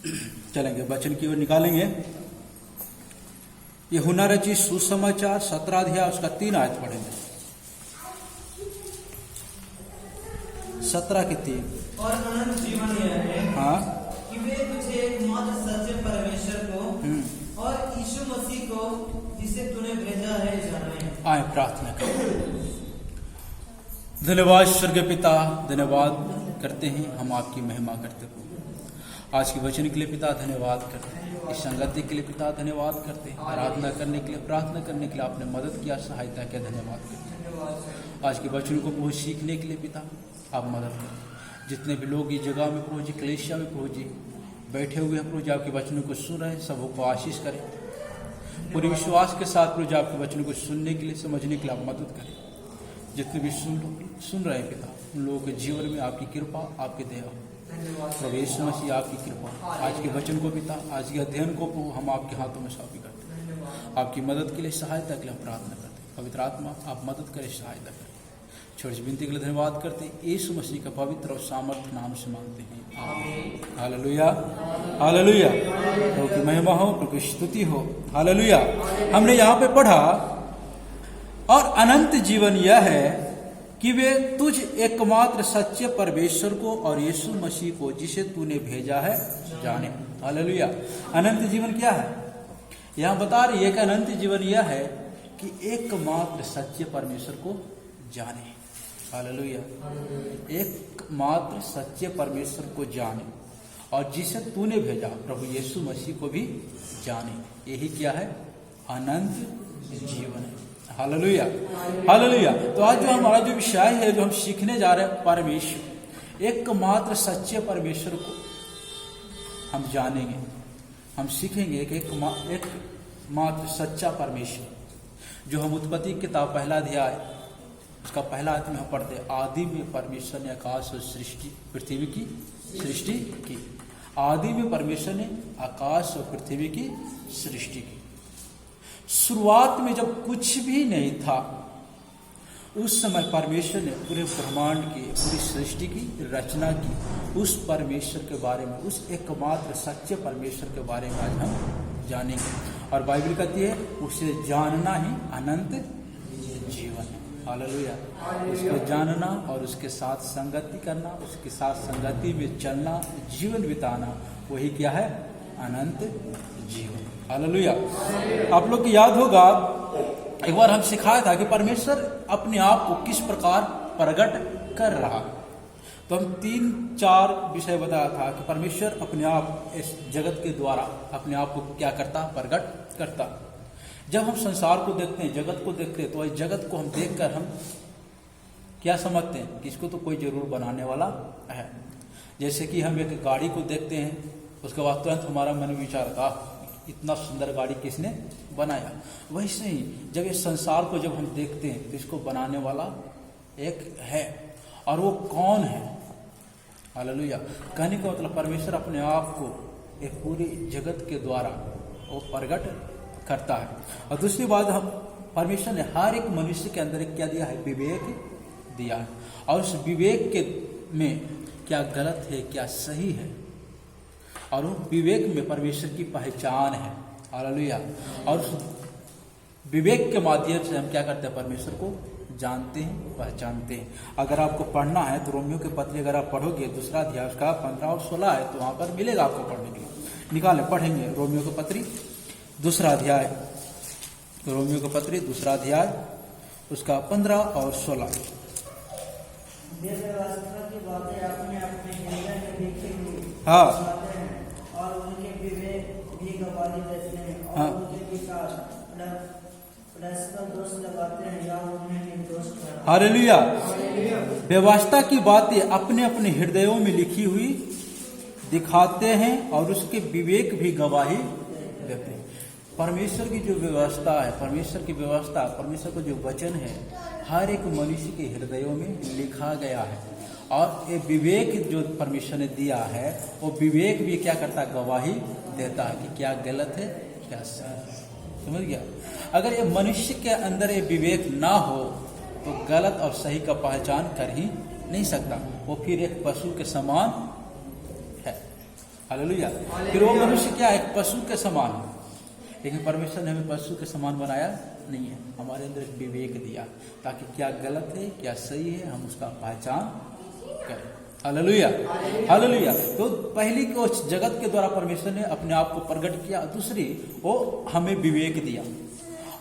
चलेंगे, वचन की ओर निकालेंगे। यूहन्ना रचित सुसमाचार 17 अध्याय उसका 3 आयत पढ़ेंगे। 17 के 3। और अनंत जीवन यह है हाँ, कि वे तुझे एकमात्र सच्चे परमेश्वर को और यीशु मसीह को जिसे तूने भेजा है जाने। आए प्रार्थना करें। धन्यवाद स्वर्गीय पिता, धन्यवाद करते हैं, हम आपकी महिमा करते हैं। आज के वचन के लिए पिता धन्यवाद करते हैं, इस संगति के लिए पिता धन्यवाद करते हैं, आराधना करने के लिए, प्रार्थना करने के लिए आपने मदद किया, सहायता किया, धन्यवाद करते हैं। आज के वचन को प्रभु सीखने के लिए पिता आप मदद करें। जितने भी लोग इस जगह में प्रभु जी, कलीसिया में प्रभु जी बैठे हुए हैं प्रभु जी, आपके वचनों को सुन रहे हैं, सबों को आशीष करें। पूरे विश्वास के साथ प्रभु जी आपके वचनों को सुनने के लिए, समझने के लिए आप मदद करें। जितने भी सुन रहे हैं पिता, उन लोगों के जीवन में आपकी कृपा, आपकी दया, प्रभु यीशु मसीह आपकी कृपा। आज के वचन को पिता, आज के अध्ययन को हम आपके हाथों में सौंपी करते हैं। आपकी मदद के लिए, सहायता के लिए हम प्रार्थना करते हैं। पवित्र आत्मा आप मदद करें, सहायता करें। छोटी विनती के लिए धन्यवाद करते हैं, यीशु मसीह का पवित्र और सामर्थ्य नाम से मांगते हैं, आमीन। Hallelujah, hallelujah. प्रभु की महिमा हो, प्रभु की स्तुति हो, हालेलुया। हमने यहाँ पे पढ़ा, और अनंत जीवन यह है कि वे तुझ एकमात्र सच्चे परमेश्वर को और यीशु मसीह को जिसे तूने भेजा है जाने। हालेलुया। अनंत जीवन क्या है? यहाँ बता रही है कि अनंत जीवन यह है कि एकमात्र सच्चे परमेश्वर को जाने। हालेलुया। एकमात्र सच्चे परमेश्वर को जाने और जिसे तूने भेजा प्रभु यीशु मसीह को भी जाने। यही क्या है? अनंत जीवन है। Hallelujah, hallelujah. तो आज जो हमारा जो विषय है, जो हम सीखने जा रहे हैं, परमेश्वर, एकमात्र सच्चे परमेश्वर को हम जानेंगे, हम सीखेंगे कि एकमात्र सच्चा परमेश्वर, जो हम उत्पत्ति किताब पहला अध्याय उसका पहला आयत में हम पढ़ते हैं, आदि में परमेश्वर ने आकाश और सृष्टि, पृथ्वी की सृष्टि की। आदि में परमेश्वर ने आकाश और पृथ्वी की सृष्टि की। शुरुआत में जब कुछ भी नहीं था, उस समय परमेश्वर ने पूरे ब्रह्मांड की, पूरी सृष्टि की रचना की। उस परमेश्वर के बारे में, उस एकमात्र सच्चे परमेश्वर के बारे में आज हम जानेंगे। और बाइबल कहती है उसे जानना ही अनंत जीवन है। हालेलुया। उसको जानना और उसके साथ संगति करना, उसके साथ संगति में चलना, जीवन बिताना, वही क्या है? अनंत जीवन। हालेलुया। आप लोग को याद होगा, एक बार हम सिखाया था कि परमेश्वर अपने आप को किस प्रकार प्रकट कर रहा है। तो हम 3-4 विषय बताया था कि परमेश्वर अपने आप इस जगत के द्वारा अपने आप को क्या करता? प्रकट करता। जब हम संसार को देखते हैं, जगत को देखते हैं, तो इस जगत को हम देखकर हम क्या समझते हैं कि इसको तो कोई जरूर बनाने वाला है। जैसे कि हम एक गाड़ी को देखते हैं, उसके बाद तुरंत हमारा मन विचार था इतना सुंदर गाड़ी किसने बनाया। वैसे ही जब इस संसार को जब हम देखते हैं तो इसको बनाने वाला एक है, और वो कौन है? हालेलुया। कहने का मतलब परमेश्वर अपने आप को एक पूरी जगत के द्वारा वो प्रकट करता है। और दूसरी बात, हम परमेश्वर ने हर एक मनुष्य के अंदर क्या दिया है? विवेक दिया है। और उस विवेक के में क्या गलत है, क्या सही है, और उस विवेक में परमेश्वर की पहचान है। हालेलुया। और उस विवेक के माध्यम से हम क्या करते हैं? परमेश्वर को जानते हैं, पहचानते हैं। अगर आपको पढ़ना है तो रोमियो के पत्री अगर आप पढ़ोगे, 2 अध्याय उसका 15 और 16 है, तो वहां पर मिलेगा आपको पढ़ने के लिए। निकालें, पढ़ेंगे रोमियो के पत्री 2 अध्याय, रोमियो के पत्री 2 अध्याय उसका 15 और 16। हाँ, और उनके विवेक भी गवाही देते हैं, और हाँ, उनके विचार दोष लगाते हैं या उन्हें निर्दोष ठहराते हैं। हालेलुया। व्यवस्था की बातें अपने अपने हृदयों में लिखी हुई दिखाते हैं और उसके विवेक भी गवाही देते हैं। परमेश्वर की जो व्यवस्था है, परमेश्वर की व्यवस्था, परमेश्वर का जो वचन है, हर एक मनुष्य के हृदयों में लिखा गया है। और ये विवेक जो परमेश्वर ने दिया है, वो विवेक भी क्या करता है? गवाही देता है कि क्या गलत है, क्या सही है। समझ गया? अगर ये मनुष्य के अंदर ये विवेक ना हो तो गलत और सही का पहचान कर ही नहीं सकता। वो फिर एक पशु के समान है। हालेलुया। फिर वो मनुष्य क्या है, एक पशु के समान है, लेकिन परमेश्वर ने हमें पशु के समान बनाया नहीं है, हमारे अंदर एक विवेक दिया ताकि क्या गलत है क्या सही है हम उसका पहचान करें। Hallelujah hallelujah. तो पहली को जगत के द्वारा परमेश्वर ने अपने आप को प्रकट किया, दूसरी वो हमें विवेक दिया,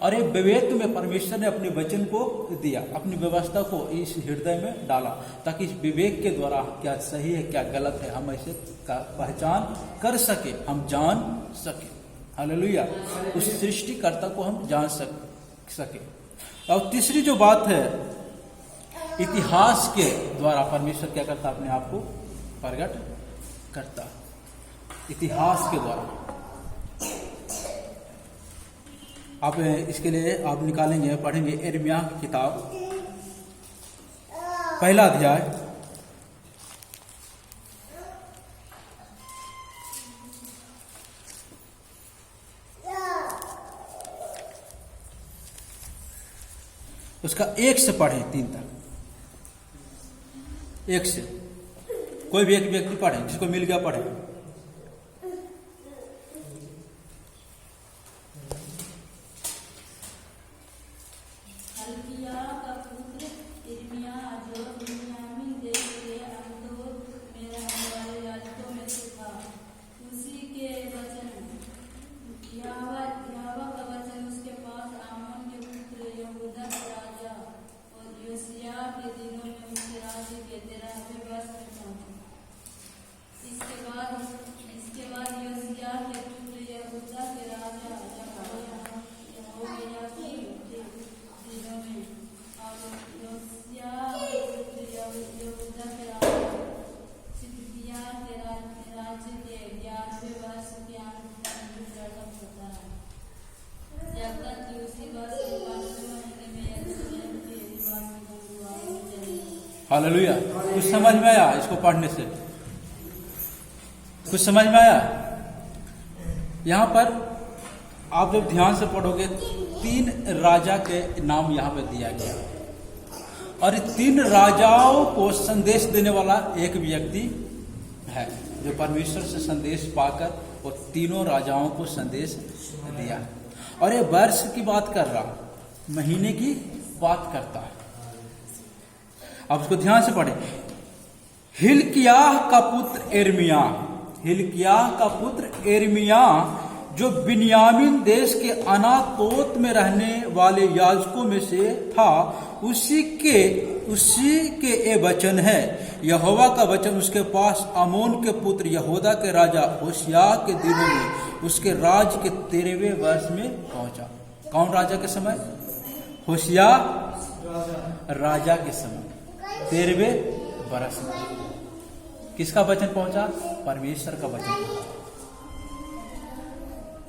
और ये विवेक में परमेश्वर ने अपने वचन को दिया, अपनी व्यवस्था को इस हृदय में डाला ताकि इस विवेक के द्वारा क्या सही है क्या गलत है हम ऐसे का पहचान कर सके, हम जान सके। हालेलुया। उस सृष्टिकर्ता को हम जान सके। और तीसरी जो बात है, इतिहास के द्वारा परमेश्वर क्या करता, अपने आप को प्रकट करता, इतिहास के द्वारा। आप इसके लिए आप निकालेंगे, पढ़ेंगे यिर्मयाह की किताब, पहला अध्याय, उसका 1 से पढ़े 3 तक, 1 से कोई भी एक व्यक्ति पढ़े, जिसको मिल गया पढ़े। हालेलुया। कुछ समझ में आया इसको पढ़ने से? कुछ समझ में आया? यहां पर आप जब ध्यान से पढ़ोगे 3 राजा के नाम यहां पे दिया गया, और 3 राजाओं को संदेश देने वाला एक व्यक्ति है जो परमेश्वर से संदेश पाकर वो तीनों राजाओं को संदेश दिया। और ये वर्ष की बात कर रहा, महीने की बात करता है। अब उसको ध्यान से पढ़े। हिल्किय्याह का पुत्र यिर्मयाह, हिल्किय्याह का पुत्र यिर्मयाह जो बिन्यामीन देश के अनातोत में रहने वाले याजकों में से था, उसी के ये वचन है। यहोवा का वचन उसके पास आमोन के पुत्र यहूदा के राजा होशिय्याह के दिनों में उसके राज के 13वें वर्ष में पहुंचा। कौन राजा के समय? होशिय्याह राजा के समय 13वें वर्ष में किसका वचन पहुंचा? परमेश्वर का वचन पहुंचा।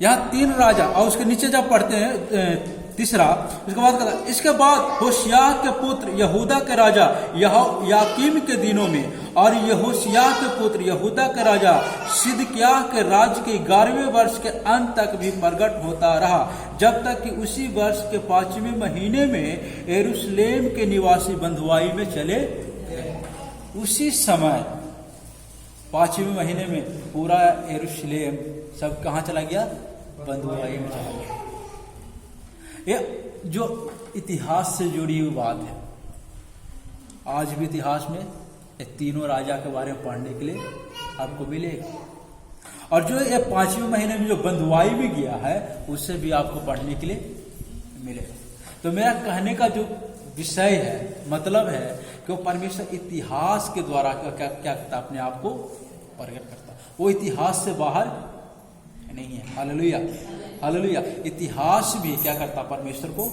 यहां 3 राजा, और उसके नीचे जब पढ़ते हैं तीसरा, उसके बाद कहता, इसके बाद होशिय्याह के पुत्र यहूदा के राजा याकीम के दिनों में और यहोशिय्याह के पुत्र यहूदा के राजा सिदकिय्याह के राज के 11वें वर्ष के अंत तक भी प्रकट होता रहा, जब तक कि उसी वर्ष के 5वें महीने में यरूशलेम के निवासी बंधुआई में चले गए। उसी समय 5वें महीने में पूरा यरूशलेम सब कहाँ चला गया? बंधुआई में चला गया। ये जो इतिहास से जुड़ी हुई बात है, आज भी इतिहास में ये तीनों राजा के बारे में पढ़ने के लिए आपको मिलेगा। और जो ये 5वें महीने में जो बंधुआई में गया है, उससे भी आपको पढ़ने के लिए मिलेगा। तो मेरा कहने का जो विषय है, मतलब है कि वो परमेश्वर इतिहास के द्वारा क्या करता, अपने आप को प्रकट करता। वो इतिहास से बाहर नहीं है। Hallelujah hallelujah. इतिहास भी क्या करता? परमेश्वर को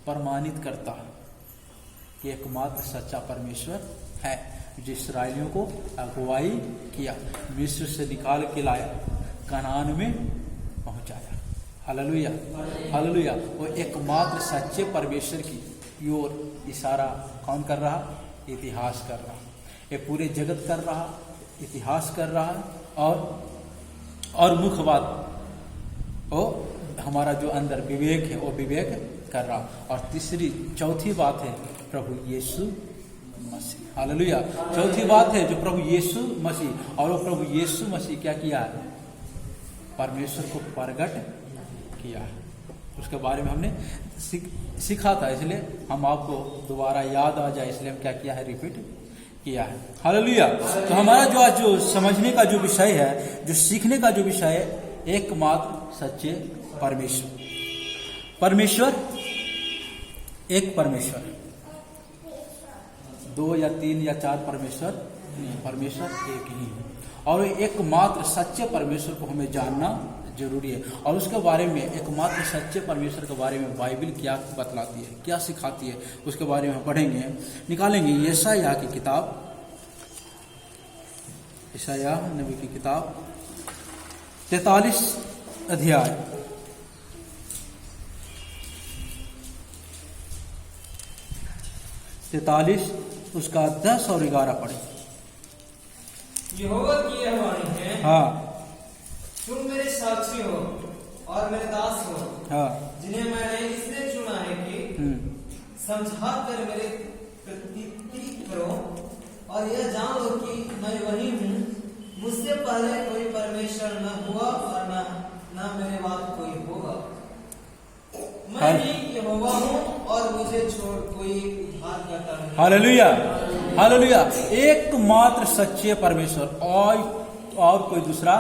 प्रमाणित करता है कि एकमात्र सच्चा परमेश्वर है, जो इस्राएलियों को अगुवाई किया, मिस्र से निकाल के लाया, कनान में पहुंचाया। Hallelujah hallelujah. वो एकमात्र सच्चे परमेश्वर की ओर इशारा कौन कर रहा? इतिहास कर रहा। ये पूरे जगत कर रहा, इतिहास कर रहा। और मुख्य बात वो हमारा जो अंदर विवेक है, वो विवेक कर रहा। और चौथी बात है प्रभु यीशु मसीह। हालेलुया। चौथी बात है जो प्रभु यीशु मसीह, और वो प्रभु यीशु मसीह क्या किया है? परमेश्वर को प्रकट किया है। उसके बारे में हमने सीखा था, इसलिए हम आपको दोबारा याद आ जाए इसलिए हम क्या किया है? रिपीट किया है। हालेलुया। तो हमारा जो आज जो समझने का जो विषय है, जो सीखने का जो विषय है, एकमात्र सच्चे परमेश्वर। परमेश्वर एक परमेश्वर है, 2 या 3 या 4 परमेश्वर नहीं, परमेश्वर एक ही है। और एकमात्र सच्चे परमेश्वर को हमें जानना जरूरी है। और उसके बारे में, एकमात्र सच्चे परमेश्वर के बारे में बाइबल क्या बतलाती है, क्या सिखाती है, उसके बारे में पढ़ेंगे, निकालेंगे। यशायाह की किताब, यशायाह नबी की किताब 43 अध्याय 43 उसका 10 और 11 पढ़े। यहोवा की यह वाणी है, हाँ तुम मेरे साक्षी हो और मेरे दास हो, हाँ जिन्हें मैंने इसलिए चुना है कि समझा कर मेरे प्रतीति करो और यह जान लो कि मैं वही हूँ। मुझसे पहले कोई परमेश्वर न हुआ और न मेरे बाद कोई होगा। मैं ही यहोवा हूँ और मुझे छोड़ कोई उद्धार करता नहीं। Hallelujah, hallelujah. एकमात्र सच्चे परमेश्वर, और कोई दूसरा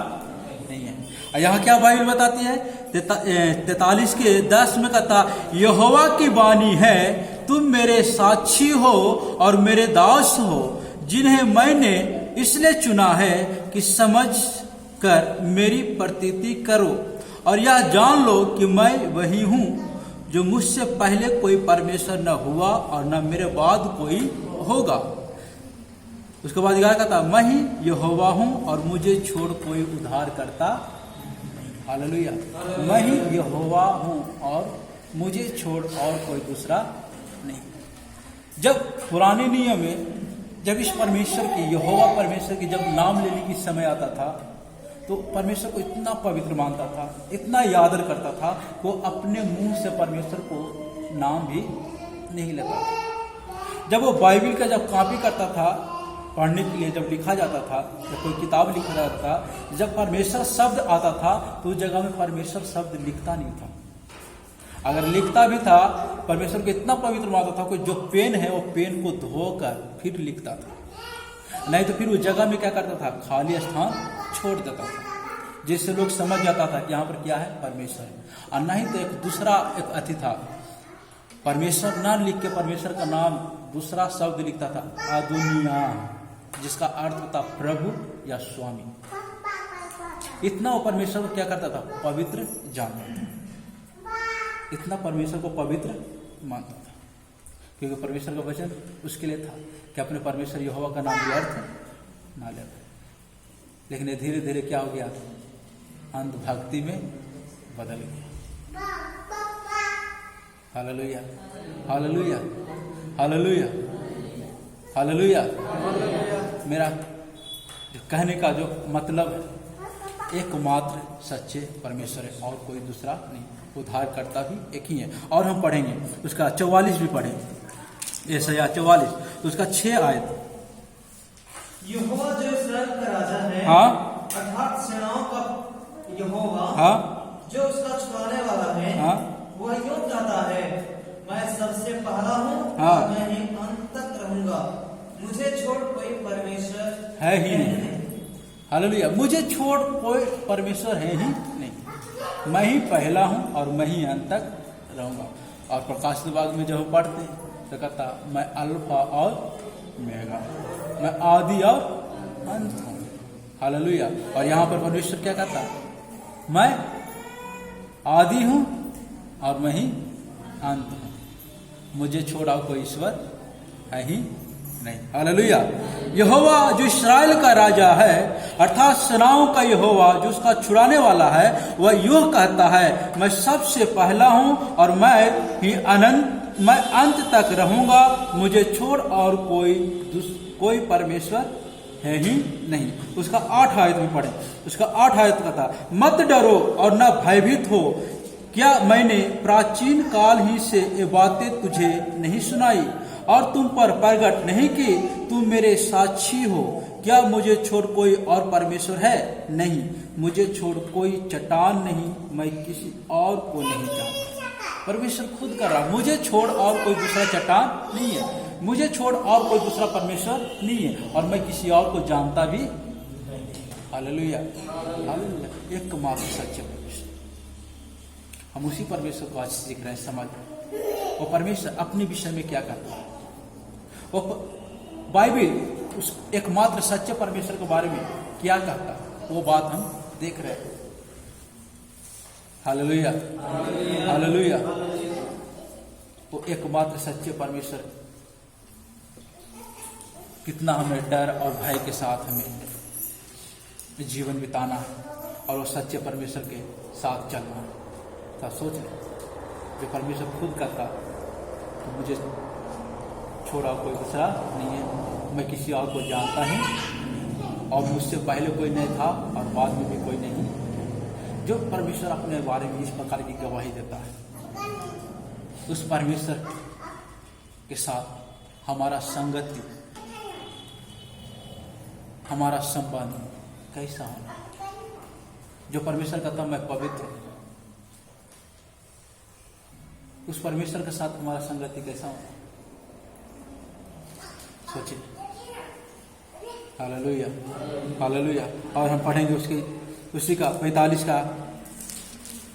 नहीं है। यहाँ क्या बाइबल बताती है? 43 के 10 में कहता, यहोवा की वाणी है, तुम मेरे साक्षी हो और मेरे दास हो, जिन्हें मैंने इसलिए चुना है कि समझ कर मेरी प्रतीति करो और यह जान लो कि मैं वही हूँ, जो मुझसे पहले कोई परमेश्वर न हुआ और न मेरे बाद कोई होगा। उसके बाद क्या कहता, मैं ही यहोवा हूँ और मुझे छोड़ कोई उद्धार करता। हालेलुया। मैं ही यहोवा हूँ और मुझे छोड़ और कोई दूसरा नहीं। जब पुराने नियम में जब इस परमेश्वर की, यहोवा परमेश्वर की जब नाम लेने की समय आता था, तो परमेश्वर को इतना पवित्र मानता था, इतना याद करता था, वो अपने मुंह से परमेश्वर को नाम भी नहीं लेता था। जब वो बाइबल का जब कॉपी करता था पढ़ने के लिए, जब लिखा जाता था, जब कोई किताब लिखा जाता था, जब परमेश्वर शब्द आता था तो उस जगह में परमेश्वर शब्द लिखता नहीं था। अगर लिखता भी था, परमेश्वर को इतना पवित्र मानता था कि जो पेन है वो पेन को धोकर फिर लिखता था, नहीं तो फिर उस जगह में क्या करता था? खाली स्थान छोड़ देता था, जिससे लोग समझ जाता था कि यहाँ पर क्या है? परमेश्वर है। और नहीं तो एक दूसरा एक अति था, परमेश्वर ना लिख के परमेश्वर का नाम दूसरा शब्द लिखता था, अदोनिया, जिसका अर्थ होता प्रभु या स्वामी। इतना वो परमेश्वर को क्या करता था? पवित्र जानता था, इतना परमेश्वर को पवित्र मानता था, क्योंकि परमेश्वर का वचन उसके लिए था कि अपने परमेश्वर यहोवा का नाम व्यर्थ ना ले। लेकिन धीरे धीरे क्या हो गया? अंध भक्ति में बदल गया। Hallelujah, hallelujah, hallelujah, hallelujah. मेरा जो कहने का जो मतलब है, एकमात्र सच्चे परमेश्वर है और कोई दूसरा नहीं। उद्धार करता भी एक ही है। और हम पढ़ेंगे उसका 44 भी पढ़ेंगे, यशायाह 44 तो उसका 6 आयत। यहोवा जो इस्राएल का राजा है, हाँ, अर्थात सेनाओं का यहोवा, हाँ, जो उसका छुड़ाने वाला है, हाँ, वह यूं कहता है, मैं सबसे पहला हूँ, हाँ, और मैं ही अंत तक रहूंगा, मुझे छोड़ कोई परमेश्वर है ही नहीं। हालेलुया। मुझे छोड़ कोई परमेश्वर है ही नहीं, मैं ही पहला हूँ और मैं ही अंत तक रहूंगा। और प्रकाश विभाग में जब पढ़ते तो कहता, मैं अल्फा और ओमेगा, मैं आदि और अंत हूँ। हालेलुया। और यहाँ पर परमेश्वर क्या कहता? मैं आदि हूँ और मैं ही अंत हूँ, मुझे छोड़ा कोई ईश्वर है ही नहीं। हालेलुया। यहोवा जो इस्राएल का राजा है, अर्थात सेनाओं का यहोवा जो उसका छुड़ाने वाला है, वह यूं कहता है, मैं सबसे पहला हूं और मैं अंत तक रहूंगा, मुझे छोड़ और कोई परमेश्वर है ही नहीं। उसका 8 आयत में पढ़े। उसका 8 आयत कहता, मत डरो और न भयभीत हो, क्या मैंने प्राचीन काल ही से ये बातें तुझे नहीं सुनाई? और तुम पर प्रगट नहीं कि तुम मेरे साक्षी हो। क्या मुझे छोड़ कोई और परमेश्वर है? नहीं, मुझे छोड़ कोई चट्टान नहीं, मैं किसी और को नहीं जानता। परमेश्वर खुद कर रहा, मुझे छोड़ और कोई दूसरा चट्टान नहीं है, मुझे छोड़ और कोई दूसरा परमेश्वर नहीं है, और मैं किसी और को जानता भी। हालेलुया, हालेलुया, एकमात्र सच्चे परमेश्वर। हम उसी परमेश्वर को आज सीख रहे हैं, समझ रहे हैं। वो परमेश्वर अपने विषय में क्या करता है, वो बाइबल उस एकमात्र सच्चे परमेश्वर के बारे में क्या कहता है, वो बात हम देख रहे हैं। Hallelujah, hallelujah. वो एकमात्र सच्चे परमेश्वर कितना हमें डर और भय के साथ हमें जीवन बिताना है, और वो सच्चे परमेश्वर के साथ चलना है। तो सोच ले, जो परमेश्वर खुद कहता तो मुझे छोड़ा कोई दूसरा नहीं है, मैं किसी और को जानता हूँ, और मुझसे पहले कोई नहीं था और बाद में भी कोई नहीं। जो परमेश्वर अपने बारे में इस प्रकार की गवाही देता है, उस परमेश्वर के साथ हमारा संगति, हमारा संबंध कैसा होना। जो परमेश्वर कहता मैं पवित्र हूं, उस परमेश्वर के साथ हमारा संगति कैसा होना, सोचिए। Hallelujah, hallelujah. और हम पढ़ेंगे उसी का 45 का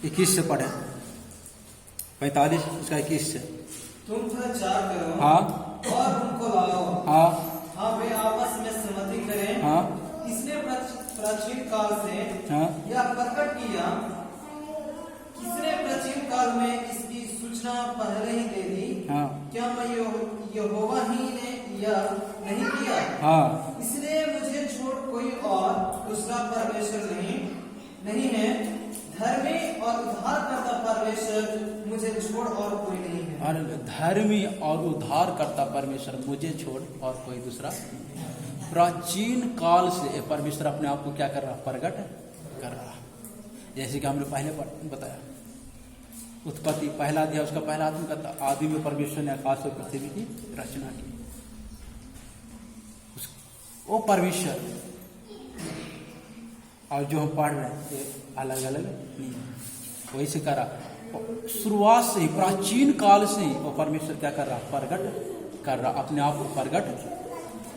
21 से पढ़े, 45 उसका 21 से। तुम प्रचार करो, हाँ, और उनको लाओ, हाँ, वे आपस में सहमति करें। हाँ, इसने प्राचीन काल से हाँ, यह प्रकट किया, किसने प्राचीन काल में इसकी सूचना पहले ही दे दी। हाँ, क्या मैं यहोवा ही ने यह नहीं किया? हाँ, इसलिए मुझे छोड़ कोई और दूसरा परमेश्वर नहीं है। धर्मी और उद्धारकर्ता परमेश्वर मुझे छोड़ और कोई नहीं है। और धर्मी और उद्धारकर्ता परमेश्वर मुझे छोड़ और कोई दूसरा। प्राचीन काल से परमेश्वर अपने आप को क्या कर रहा, प्रकट कर रहा। जैसे कि हमने पहले बताया, उत्पत्ति पहला अध्याय उसका पहला आदमी कहता, आदि में परमेश्वर ने आकाश और पृथ्वी की रचना की। वो परमेश्वर और जो हम पढ़ रहे हैं ये अलग अलग नहीं है। वही से कर रहा, शुरुआत से ही, प्राचीन काल से ही वो परमेश्वर क्या कर रहा, प्रकट कर रहा, अपने आप को प्रकट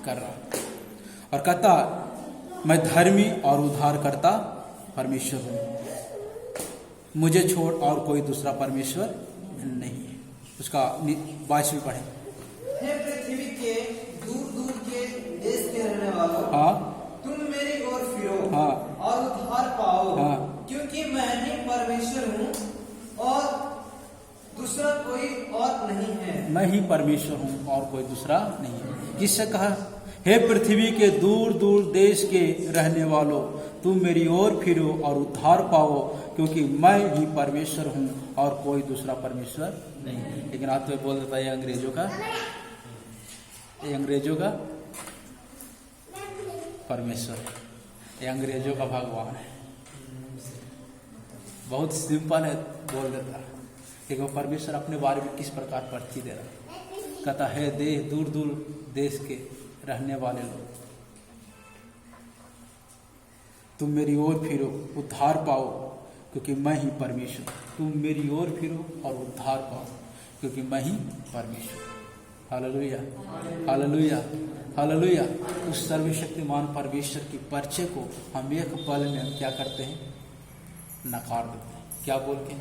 कर रहा। और कहता मैं धर्मी और उद्धारकर्ता परमेश्वर हूँ, मुझे छोड़ और कोई दूसरा परमेश्वर नहीं है। उसका 22वीं पढ़े। हे पृथ्वी के दूर दूर के देश के रहने वालों, हाँ, तुम मेरी ओर फिरो, हाँ, और उद्धार पाओ, हाँ, क्योंकि मैं ही परमेश्वर हूँ और दूसरा कोई और नहीं है। मैं ही परमेश्वर हूँ और कोई दूसरा नहीं है। किससे कहा? हे पृथ्वी के दूर दूर देश के रहने वालों, तुम मेरी ओर फिरो और उद्धार पाओ, क्योंकि मैं ही परमेश्वर हूँ और कोई दूसरा परमेश्वर नहीं। लेकिन आज तो बोल देता है अंग्रेजों का परमेश्वर, ये अंग्रेजों का भगवान है। बहुत सिंपल है, बोल देता है। लेकिन वो परमेश्वर अपने बारे में किस प्रकार परिचय दे रहा है, कहता है दूर दूर देश के रहने वाले लोग, तुम मेरी ओर फिरो, उद्धार पाओ, क्योंकि मैं ही परमेश्वर। तुम मेरी ओर फिरो और उद्धार पाओ, क्योंकि मैं ही परमेश्वर। Hallelujah, hallelujah, hallelujah. उस सर्वशक्तिमान परमेश्वर की परिचय को हम एक पल में हम क्या करते हैं, नकार देते हैं। क्या बोल के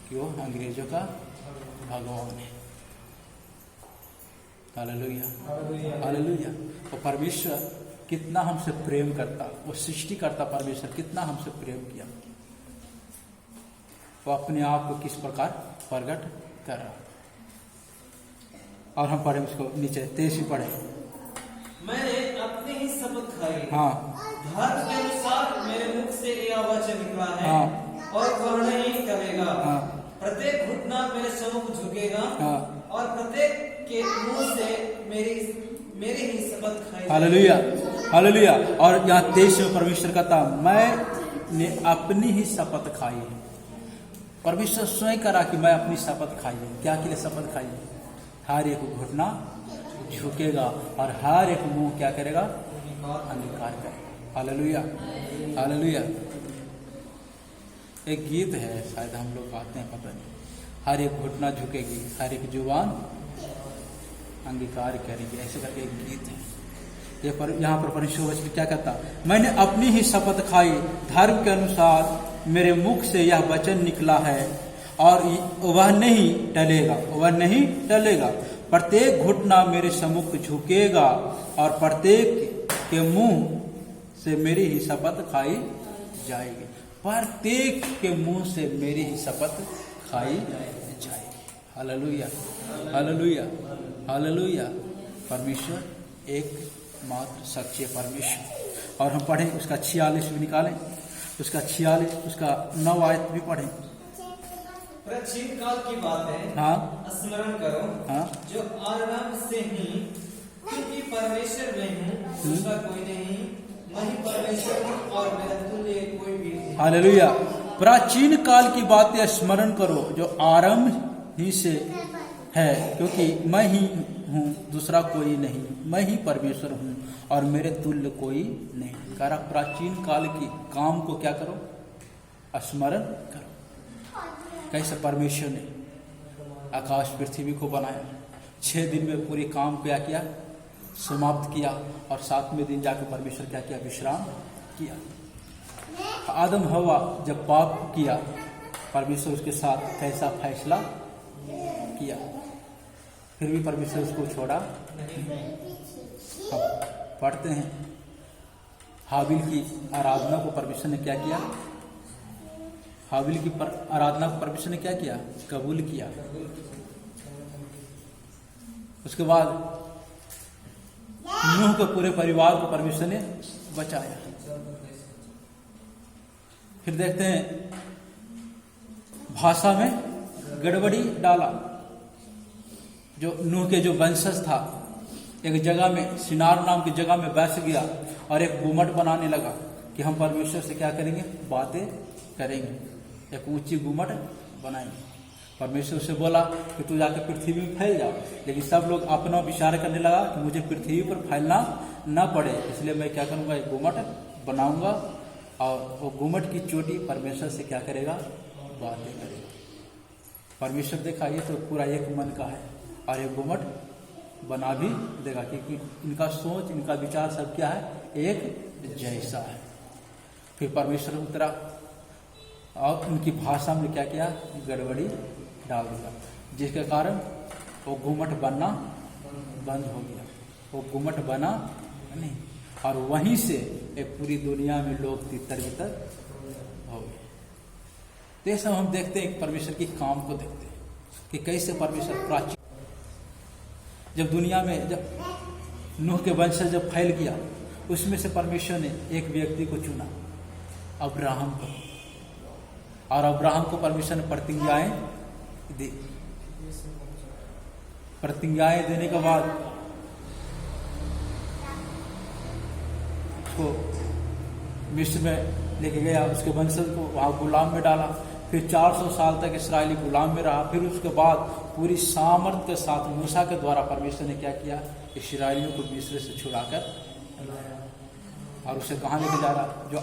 कि वो अंग्रेजों का भगवान है। Hallelujah, hallelujah. वो परमेश्वर कितना हमसे प्रेम करता, वो सृष्टि करता परमेश्वर कितना हमसे प्रेम किया, वो अपने आप को किस प्रकार प्रकट कर रहा। और हम पढ़े उसको नीचे 23 पढ़े। मैंने अपनी ही शपथ खाई, हाँ, धर्म के अनुसार मेरे मुख से यह वचन निकला है, हाँ, और वह नहीं करेगा। हाँ, प्रत्येक घुटना मेरे सम्मुख झुकेगा, हाँ, और प्रत्येक के मुंह से मेरी ही शपथ खाई। Hallelujah, hallelujah. और यहाँ 23 में परमेश्वर कहता, मैंने अपनी ही शपथ खाई है। परमेश्वर स्वयं करा कि मैं अपनी शपथ खाई है। क्या के लिए शपथ खाई है? हर एक घुटना झुकेगा और हर एक मुंह क्या करेगा, अंगीकार करेगा। Hallelujah, hallelujah. एक गीत है, शायद हम लोग गाते हैं, पता नहीं। हर एक घुटना झुकेगी, हर एक जुबान अंगीकार करेगी, ऐसे करके एक गीत है। यहाँ पर परमेश्वर वचन क्या कहता, मैंने अपनी ही शपथ खाई, धर्म के अनुसार मेरे मुख से यह वचन निकला है और वह नहीं टलेगा, वह नहीं टलेगा। प्रत्येक घुटना मेरे सम्मुख झुकेगा और प्रत्येक के मुंह से मेरी ही शपथ खाई जाएगी। प्रत्येक के मुंह से मेरी ही शपथ खाई जाएगी। Hallelujah, hallelujah, hallelujah. परमेश्वर एक मात्र सच्चे परमेश्वर। और हम पढ़ें उसका 46 भी निकालें, उसका 46 उसका 9 आयत भी पढ़ें। प्राचीन काल की बात है, हाँ, स्मरण करो, हाँ, जो आरंभ से ही, क्योंकि परमेश्वर में हूँ, दूसरा कोई नहीं, मैं ही परमेश्वर हूँ और मेरा तुल्य कोई भी नहीं। हालेलुया। प्राचीन काल की बातें स्मरण करो, जो आरंभ ही से है, क्योंकि मैं ही हूँ, दूसरा कोई नहीं, मैं ही परमेश्वर हूँ और मेरे तुल्य कोई नहीं। कह रहा प्राचीन काल की काम को क्या करो, स्मरण करो। कैसे परमेश्वर ने आकाश पृथ्वी को बनाया, 6 दिन में पूरे काम को क्या किया, समाप्त किया, और 7वें दिन जाकर परमेश्वर क्या किया, विश्राम किया। आदम हवा जब पाप किया, परमेश्वर उसके साथ कैसा फैसला किया, फिर भी परमेश्वर उसको छोड़ा। हम पढ़ते हैं हाबिल की आराधना को परमेश्वर ने क्या किया, हाबिल की आराधना को परमेश्वर ने क्या किया, कबूल किया। उसके बाद नूह के पूरे परिवार को परमेश्वर ने बचाया। फिर देखते हैं भाषा में गड़बड़ी डाला। जो नूह के जो वंशज था, एक जगह में सिनार नाम की जगह में बैठ गया और एक गुम्मट बनाने लगा कि हम परमेश्वर से क्या करेंगे, बातें करेंगे। एक ऊंची गुम्मट बनाएंगे। परमेश्वर से बोला कि तू जाकर पृथ्वी में फैल जाओ, लेकिन सब लोग अपना विचार करने लगा कि मुझे पृथ्वी पर फैलना न पड़े, इसलिए मैं क्या करूँगा, एक गुम्मट बनाऊंगा और वो गुम्मट की चोटी परमेश्वर से क्या करेगा, बातें करेगा। परमेश्वर देखा ये तो पूरा एक मन का है और एक गुम्मट बना भी देगा, क्योंकि इनका सोच, इनका विचार सब क्या है, एक जैसा है। फिर परमेश्वर उतरा और उनकी भाषा में क्या किया, गड़बड़ी डाल दिया, जिसके कारण वो गुम्मट बनना बंद हो गया। वो गुम्मट बना नहीं, और वहीं से एक पूरी दुनिया में लोग तितर-बितर हो गए। तो ये सब हम देखते हैं, परमेश्वर की काम को देखते हैं कि कैसे परमेश्वर प्राचीन, जब दुनिया में जब नूह के वंशज जब फैल गया, उसमें से परमेश्वर ने एक व्यक्ति को चुना, अब्राहम को। और अब्राहम को परमेश्वर ने प्रतिज्ञाएं दी। प्रतिज्ञाएं देने के बाद उसको मिस्र में लेके गया, उसके वंशज को वहां गुलाम में डाला। फिर 400 साल तक इस्राएली गुलाम में रहा। फिर उसके बाद पूरी सामर्थ के साथ मूसा के द्वारा परमेश्वर ने क्या किया, इस्राएलियों को मिस्र से छुड़ाकर और उसे कहाँ लेके जा रहा, जो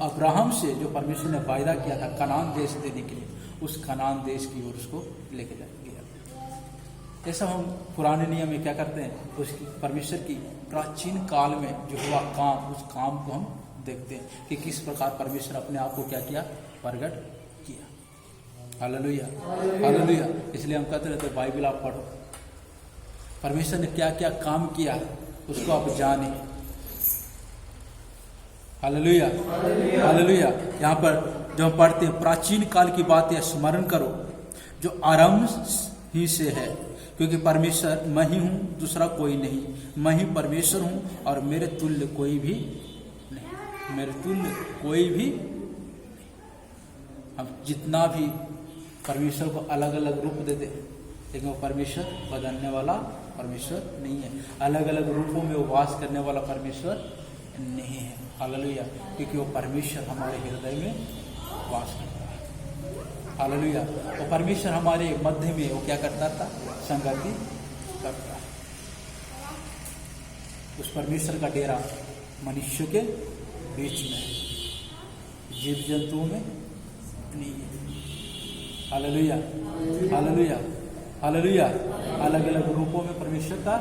अब्राहम से जो परमेश्वर ने वायदा किया था कनान देश देने के लिए, उस कनान देश की ओर उसको लेके गया। ऐसा हम पुराने नियम में क्या करते हैं, उसकी परमेश्वर की प्राचीन काल में जो हुआ काम, उस काम को हम देखते हैं कि किस प्रकार परमेश्वर अपने आप को क्या किया, प्रकट किया। Hallelujah, hallelujah. इसलिए हम कहते रहते बाइबल आप पढ़ो, परमेश्वर ने क्या क्या काम किया उसको आप जाने। Hallelujah, hallelujah. यहाँ पर जो हम पढ़ते हैं, प्राचीन काल की बातें स्मरण करो, जो आरंभ ही से है, क्योंकि परमेश्वर मैं ही हूँ, दूसरा कोई नहीं, मैं ही परमेश्वर हूँ और मेरे तुल्य कोई भी नहीं, मेरे तुल्य कोई भी। हम जितना भी परमेश्वर को अलग अलग रूप देते, लेकिन वो परमेश्वर बदलने वाला परमेश्वर नहीं है, अलग अलग रूपों में वो वास करने वाला परमेश्वर नहीं है। हालेलुया, क्योंकि वो परमेश्वर हमारे हृदय में वास करता है। हालेलुया, वो परमेश्वर हमारे मध्य में वो क्या करता था, संगति करता है। उस परमेश्वर का डेरा मनुष्य के बीच में है, जीव जंतुओं में नहीं है। Hallelujah, hallelujah, hallelujah. अलग अलग रूपों में परमेश्वर का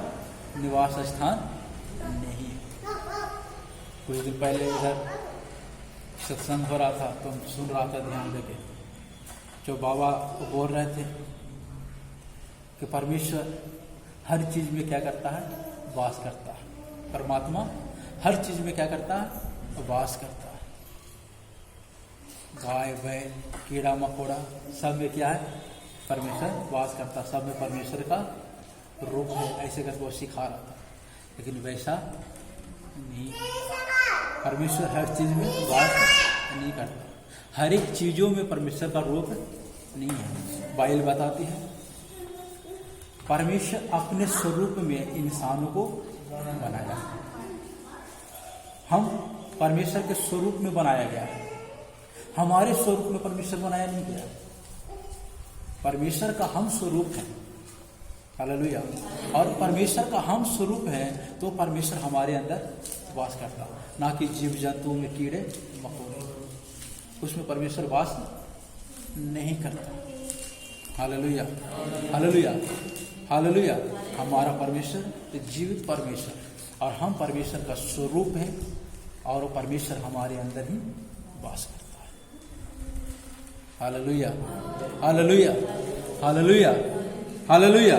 निवास स्थान नहीं है। कुछ दिन पहले इधर सत्संग हो रहा था तो हम सुन रहा था ध्यान देके, जो बाबा बोल रहे थे कि परमेश्वर हर चीज में क्या करता है, वास करता है। परमात्मा हर चीज में क्या करता है, वास करता है। गाय बैल कीड़ा मकोड़ा सब में क्या है, परमेश्वर वास करता है। सब में परमेश्वर का रूप है, ऐसे करके वो सिखा रहा था। लेकिन वैसा नहीं, परमेश्वर हर चीज में वास नहीं करता। हर एक चीजों में परमेश्वर का रूप नहीं है। बाइबल बताती है परमेश्वर अपने स्वरूप में इंसानों को बनाया। हम परमेश्वर के स्वरूप में बनाया गया है, हमारे स्वरूप में परमेश्वर बनाया नहीं गया। परमेश्वर का हम स्वरूप है, हालेलुया। और परमेश्वर का हम स्वरूप है तो परमेश्वर हमारे अंदर वास करता, ना कि जीव जंतुओं में कीड़े मकोड़े, उसमें परमेश्वर वास नहीं करता। Hallelujah, hallelujah, hallelujah. हमारा परमेश्वर जीवित परमेश्वर और हम परमेश्वर का स्वरूप है और वो परमेश्वर हमारे अंदर ही वास करता है। Hallelujah, hallelujah, hallelujah, hallelujah.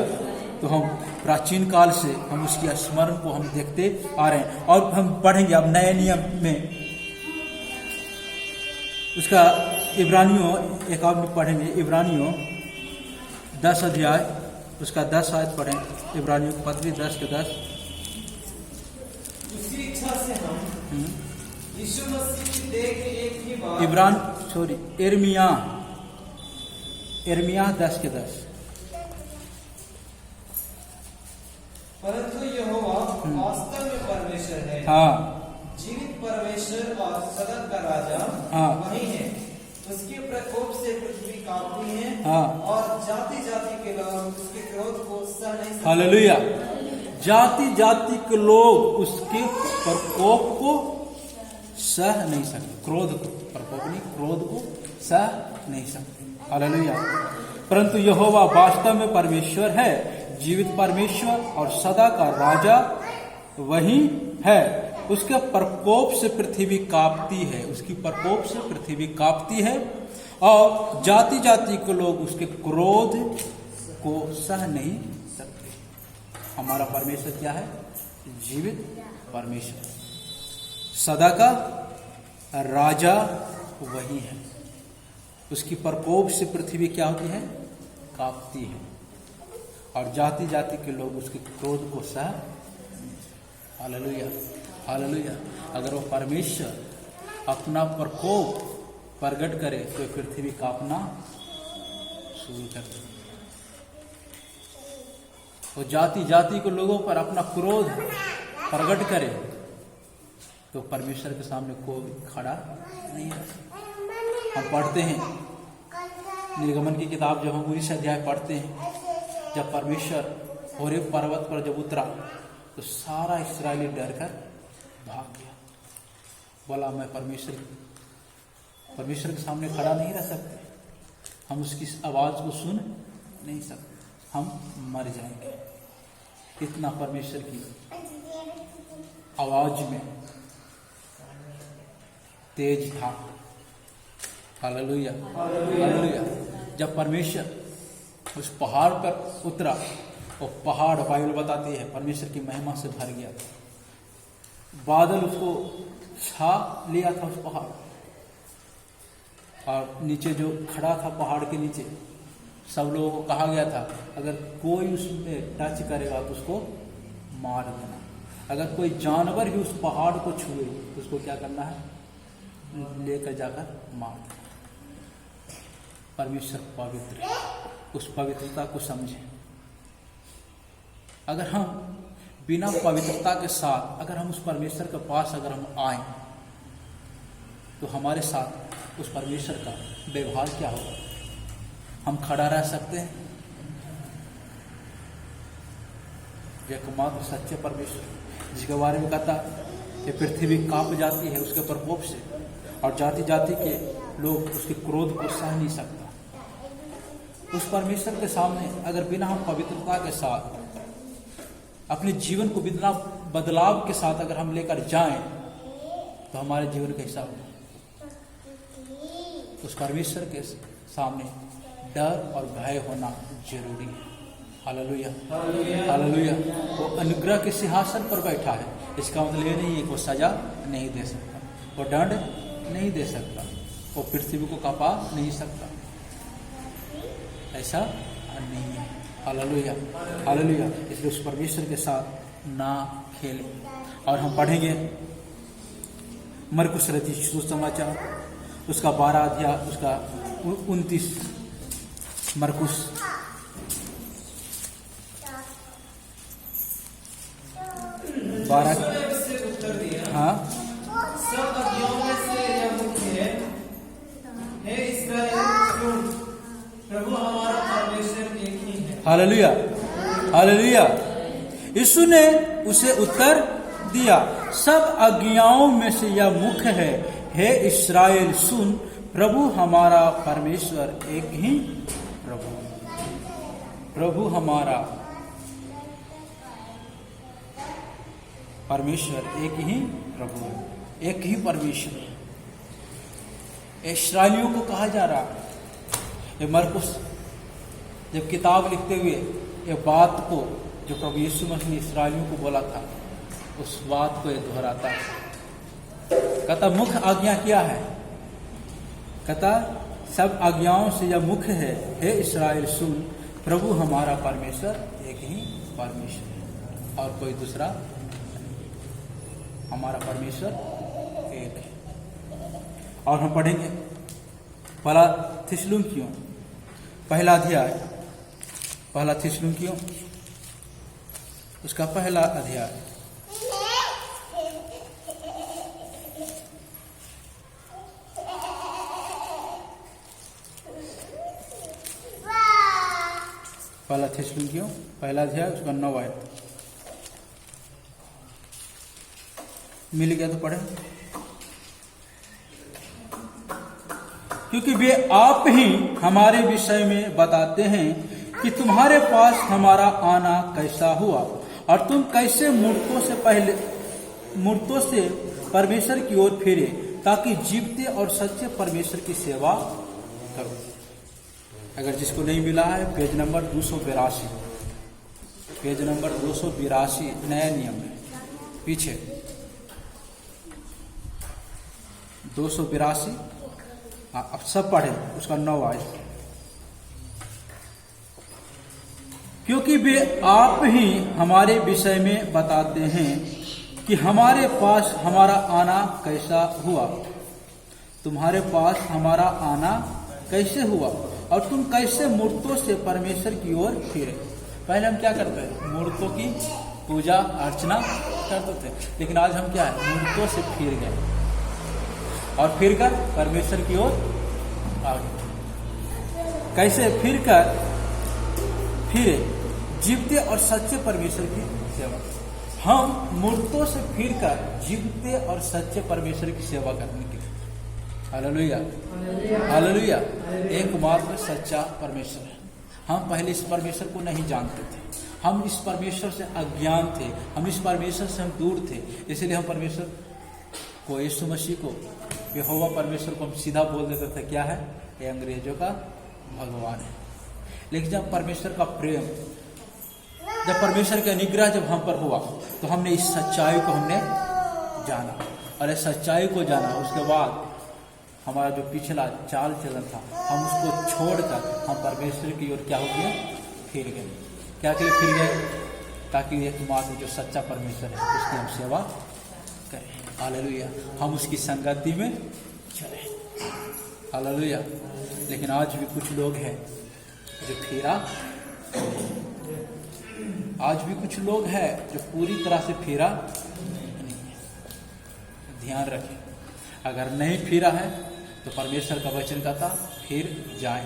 तो हम प्राचीन काल से हम उसकी स्मरण को हम देखते आ रहे हैं और हम पढ़ेंगे अब नए नियम में उसका इब्रानियों एक और पढ़ेंगे। इब्रानियों 10 अध्याय उसका 10 आयत पढ़ें। इब्रानियों की पत्री 10 के 10। उसकी इच्छा से हम यीशु मसीह की देह के एक ही बार इर्मिया 10 के 10। परंतु यहोवा वास्तव में परमेश्वर है, हाँ, जीवित परमेश्वर और सदा का राजा हाँ, वही है। उसके प्रकोप से पृथ्वी कांपती है, हाँ, और जाति जाति के लोग उसके क्रोध को सह नहीं सकते। हालेलुया। जाति जाति के लोग उसके प्रकोप को सह नहीं सकते। क्रोध को, प्रकोप नहीं, क्रोध को सह नहीं सकते। हालेलुया। परंतु यहोवा वास्तव में परमेश्वर है, जीवित परमेश्वर और सदा का राजा वही है। उसके प्रकोप से पृथ्वी कांपती है, उसकी प्रकोप से पृथ्वी कांपती है और जाति जाति के लोग उसके क्रोध को सह नहीं सकते। हमारा परमेश्वर क्या है? जीवित परमेश्वर, सदा का राजा वही है। उसकी प्रकोप से पृथ्वी क्या होती है? कांपती है और जाति जाति के लोग उसके क्रोध को सह। Hallelujah, hallelujah. अगर वो परमेश्वर अपना प्रकोप प्रकट करे तो पृथ्वी कांपना शुरू कर दे। वो जाति जाति के लोगों पर अपना क्रोध प्रकट करे तो परमेश्वर के सामने कोई खड़ा नहीं रह सकता। हम पढ़ते हैं निर्गमन की किताब, जब हम 19 अध्याय पढ़ते हैं, जब परमेश्वर होरेब पर्वत पर जब उतरा तो सारा इस्राएली डर कर भाग गया। बोला मैं परमेश्वर के सामने खड़ा नहीं रह सकते, हम उसकी आवाज को सुन नहीं सकते, हम मर जाएंगे। इतना परमेश्वर की आवाज में तेज था। Hallelujah, hallelujah. जब परमेश्वर उस पहाड़ पर उतरा, वो पहाड़ बाइबल बताती है परमेश्वर की महिमा से भर गया था। बादल उसको छा लिया था उस पहाड़, और नीचे जो खड़ा था पहाड़ के नीचे, सब लोगों को कहा गया था अगर कोई उसमें टच करेगा तो उसको मार देना। अगर कोई जानवर भी उस पहाड़ को छुए तो उसको क्या करना है? लेकर जाकर मार देना। परमेश्वर पवित्र है, उस पवित्रता को समझें। अगर हम बिना पवित्रता के साथ अगर हम उस परमेश्वर के पास अगर हम आए तो हमारे साथ उस परमेश्वर का व्यवहार क्या होगा? हम खड़ा रह सकते हैं? जो एकमात्र सच्चे परमेश्वर, जिसके बारे में कहता कि पृथ्वी कांप जाती है उसके प्रकोप से, और जाति जाति के लोग उसके क्रोध को सह नहीं सकता। उस परमेश्वर के सामने अगर बिना हम पवित्रता के साथ अपने जीवन को बिना बदलाव के साथ अगर हम लेकर जाएं, तो हमारे जीवन का हिसाब उस परमेश्वर के सामने डर और भय होना जरूरी है। Hallelujah, hallelujah. वो अनुग्रह के सिंहासन पर बैठा है। इसका मतलब ये नहीं है कि वो सजा नहीं दे सकता, वो दंड नहीं दे सकता, वो पृथ्वी को कपा नहीं सकता, ऐसा नहीं है। Hallelujah, hallelujah. इसलिए उस परमेश्वर के साथ ना खेलें। और हम पढ़ेंगे मरकुस रचित सुसमाचार उसका 12 अध्याय उसका 29। मरकुस 12। उत्तर दिया, हाँ, सब अज्ञानों में से यह मुख्य है, हे इस्राएल सुन, प्रभु हमारा परमेश्वर एक ही है। Hallelujah, hallelujah. यीशु ने उसे उत्तर दिया, सब आज्ञाओं में से यह मुख्य है, हे इस्राएल सुन, प्रभु हमारा परमेश्वर एक ही प्रभु। प्रभु हमारा परमेश्वर एक ही प्रभु है, एक ही परमेश्वर है। इस्राएलियों को कहा जा रहा है, ये मरकुस जब किताब लिखते हुए ये बात को जो प्रभु यीशु मसीह ने इस्राएलियों को बोला था, उस बात को ये दोहराता है। कहता मुख्य आज्ञा क्या है? कहता सब आज्ञाओं से यह मुख्य है, हे इस्राएल सुन, प्रभु हमारा परमेश्वर एक ही परमेश्वर है और कोई दूसरा नहीं। हमारा परमेश्वर एक है। और हम पढ़ेंगे पहला थिस्सलुनीकियों पहला अध्याय, पहला थिस्सलुनीकियों उसका पहला अध्याय। पहला थिस्सलुनीकियों पहला अध्याय उसका 9 आयत। मिल गया तो पढ़े। क्योंकि वे आप ही हमारे विषय में बताते हैं कि तुम्हारे पास हमारा आना कैसा हुआ और तुम कैसे मूर्तों से परमेश्वर की ओर फिरे, ताकि जीवते और सच्चे परमेश्वर की सेवा करो। अगर जिसको नहीं मिला है, पेज नंबर 282, पेज नंबर 282 नया नियम में पीछे 282। अब सब पढ़े उसका 9 आयत। क्योंकि वे आप ही हमारे विषय में बताते हैं कि हमारे पास हमारा आना कैसा हुआ, तुम्हारे पास हमारा आना कैसे हुआ और तुम कैसे मूर्तों से परमेश्वर की ओर फिरे। पहले हम क्या करते हैं? मूर्तों की पूजा अर्चना करते थे, लेकिन आज हम क्या है? मूर्तों से फिर गए और फिर कर परमेश्वर की ओर आ गए। कैसे फिर कर फिरे? जीवते और सच्चे परमेश्वर की सेवा। हम मूर्तों से फिर कर जीवते और सच्चे परमेश्वर की सेवा करने के लिए। Hallelujah, hallelujah. एकमात्र सच्चा परमेश्वर है। हम पहले इस परमेश्वर को नहीं जानते थे, हम इस परमेश्वर से अज्ञान थे, हम इस परमेश्वर से हम दूर थे। इसलिए हम परमेश्वर को, यीशु मसीह को, यहोवा परमेश्वर को हम सीधा बोल देते थे, क्या है? ये अंग्रेजों का भगवान है। लेकिन जब परमेश्वर का प्रेम, जब परमेश्वर का अनुग्रह जब हम पर हुआ, तो हमने इस सच्चाई को हमने जाना, और इस सच्चाई को जाना, उसके बाद हमारा जो पिछला चाल चलन था, हम उसको छोड़कर हम परमेश्वर की ओर क्या हो गया? फिर गए। क्या के लिए फिर गए? ताकि एकमात्र जो सच्चा परमेश्वर है उसकी हम सेवा करें। हालेलुया। हम उसकी संगति में चले। हालेलुया। लेकिन आज भी कुछ लोग हैं जो फिरा, आज भी कुछ लोग हैं जो पूरी तरह से फिरा नहीं है। ध्यान रखें, अगर नहीं फिरा है तो परमेश्वर का वचन कहता फिर जाए।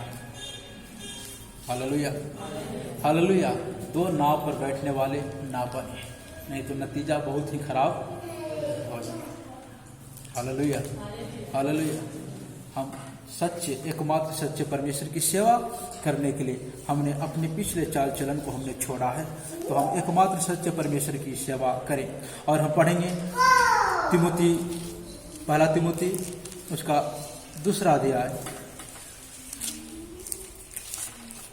Hallelujah, hallelujah. दो नाव पर बैठने वाले ना बने, नहीं तो नतीजा बहुत ही खराब हो जाएगा। Hallelujah, hallelujah. हम सच्चे, एकमात्र सच्चे परमेश्वर की सेवा करने के लिए हमने अपने पिछले चाल चलन को हमने छोड़ा है, तो हम एकमात्र सच्चे परमेश्वर की सेवा करें। और हम पढ़ेंगे पहला तिमुती उसका 2 अध्याय,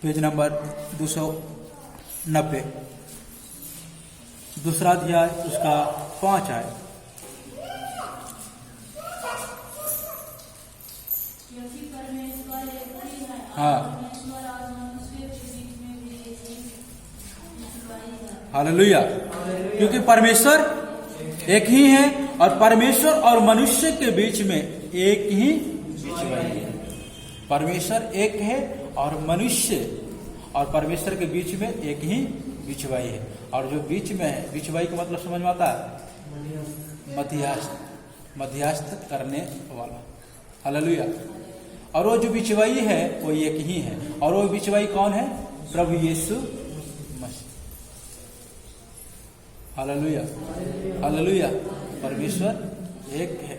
पेज नंबर 290, 2 अध्याय उसका 5 आय। हाँ, हालेलुया। क्योंकि परमेश्वर एक ही है और परमेश्वर और मनुष्य के बीच में एक ही बिचवाई है। परमेश्वर एक है और मनुष्य और परमेश्वर के बीच में एक ही बिचवाई है। और जो बीच में है, बिचवाई का मतलब समझ में आता है? मध्यस्थ करने वाला। हालेलुया। और वो जो बिचवाई है वो एक ही है, और वो बिचवाई कौन है? प्रभु यीशु मसीह। Hallelujah, hallelujah. परमेश्वर एक है,